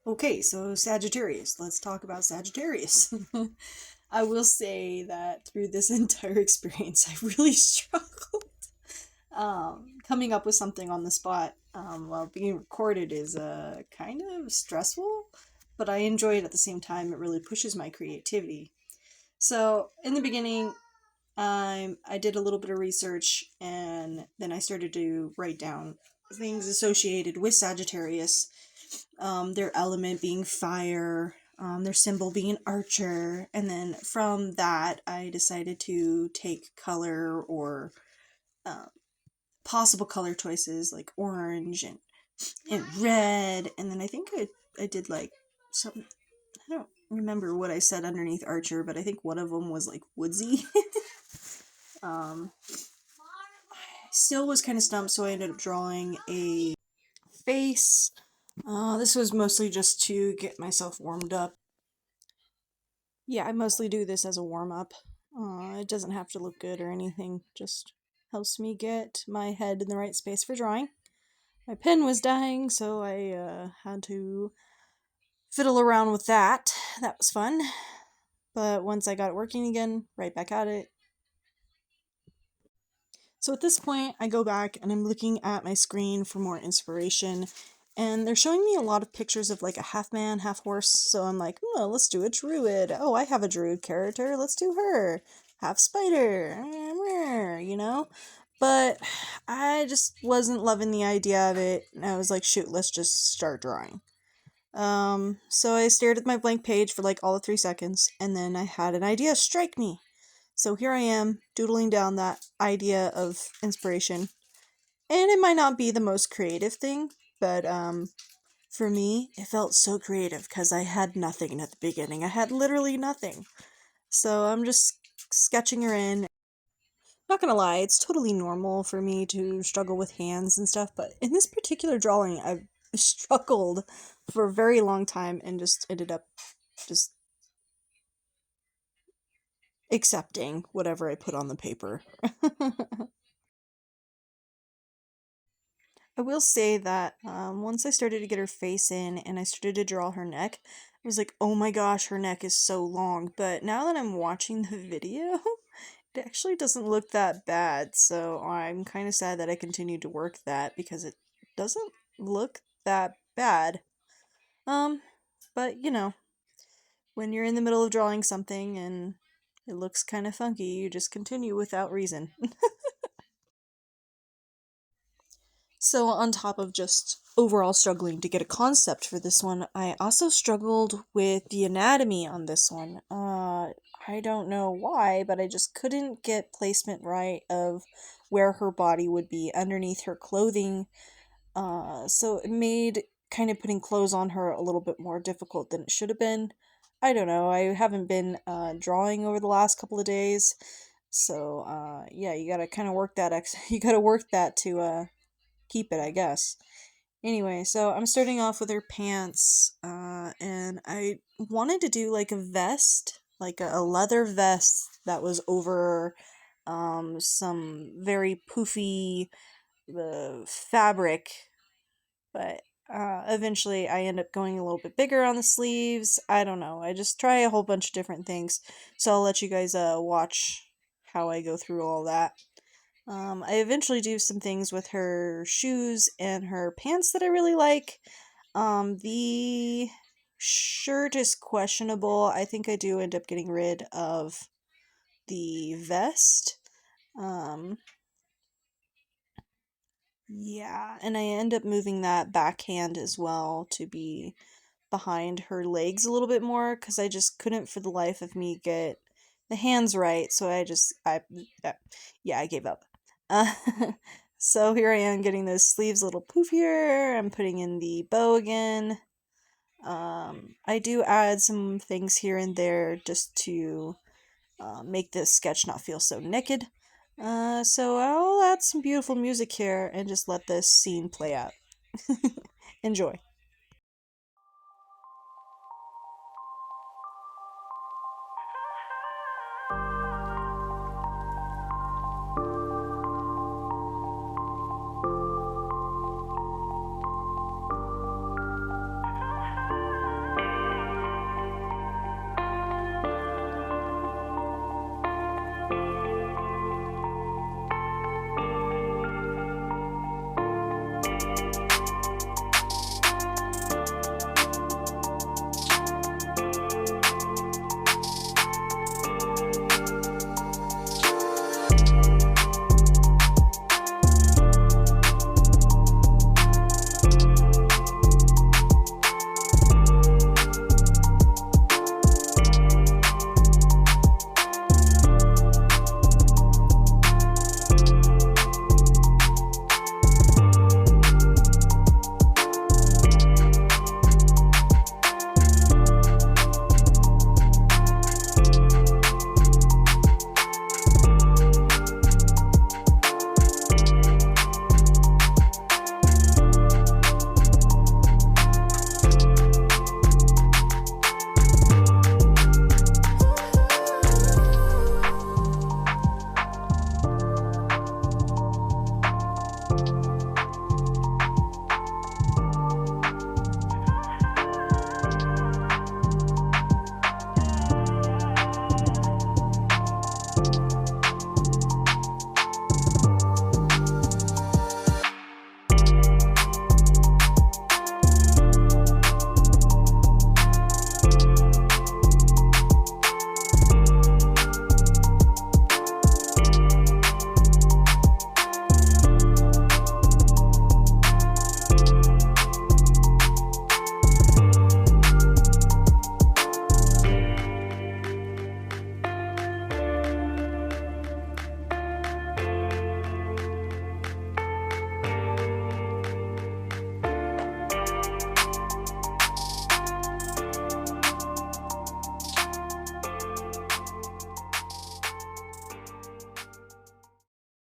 Okay, so Sagittarius. Let's talk about Sagittarius. I will say that through this entire experience, I really struggled coming up with something on the spot while being recorded is kind of stressful, but I enjoy it at the same time. It really pushes my creativity. So in the beginning, I did a little bit of research and then I started to write down things associated with Sagittarius, their element being fire, their symbol being an archer, and then from that I decided to take color or uh, possible color choices like orange and red, and then I think I did like some. I don't remember what I said underneath archer, but I think one of them was like woodsy. I still was kind of stumped, so I ended up drawing a face. This was mostly just to get myself warmed up. Yeah, I mostly do this as a warm-up. It doesn't have to look good or anything, just helps me get my head in the right space for drawing. My pen was dying, so I had to fiddle around with that. That was fun. But once I got it working again, right back at it. So at this point, I go back and I'm looking at my screen for more inspiration. And they're showing me a lot of pictures of like a half man, half horse. So I'm like, oh, let's do a druid. Oh, I have a druid character. Let's do her. Half spider. You know? But I just wasn't loving the idea of it. And I was like, shoot, let's just start drawing. So I stared at my blank page for like all of 3 seconds. And then I had an idea strike me. So here I am, doodling down that idea of inspiration. And it might not be the most creative thing, but for me, it felt so creative because I had nothing at the beginning. I had literally nothing. So I'm just sketching her in. Not gonna lie, it's totally normal for me to struggle with hands and stuff, but in this particular drawing, I've struggled for a very long time and just ended up just accepting whatever I put on the paper. I will say that once I started to get her face in and I started to draw her neck, I was like, oh my gosh, her neck is so long. But now that I'm watching the video, it actually doesn't look that bad. So I'm kind of sad that I continued to work that because it doesn't look that bad. Um, but you know, when you're in the middle of drawing something and it looks kind of funky, you just continue without reason. So, on top of just overall struggling to get a concept for this one, I also struggled with the anatomy on this one. I don't know why, but I just couldn't get placement right of where her body would be underneath her clothing. So it made kind of putting clothes on her a little bit more difficult than it should have been. I don't know. I haven't been drawing over the last couple of days, so yeah, you gotta kind of work that you gotta work that to keep it, I guess. Anyway, so I'm starting off with her pants, and I wanted to do like a vest, like a leather vest that was over some very poofy fabric, but eventually I end up going a little bit bigger on the sleeves. I don't know. I just try a whole bunch of different things, so I'll let you guys watch how I go through all that. I eventually do some things with her shoes and her pants that I really like. The shirt is questionable. I think I do end up getting rid of the vest. Um, yeah, and I end up moving that backhand as well to be behind her legs a little bit more because I just couldn't for the life of me get the hands right. So yeah, I gave up. Uh, so here I am getting those sleeves a little poofier. I'm putting in the bow again. I do add some things here and there just to make this sketch not feel so naked. So I'll add some beautiful music here and just let this scene play out. Enjoy.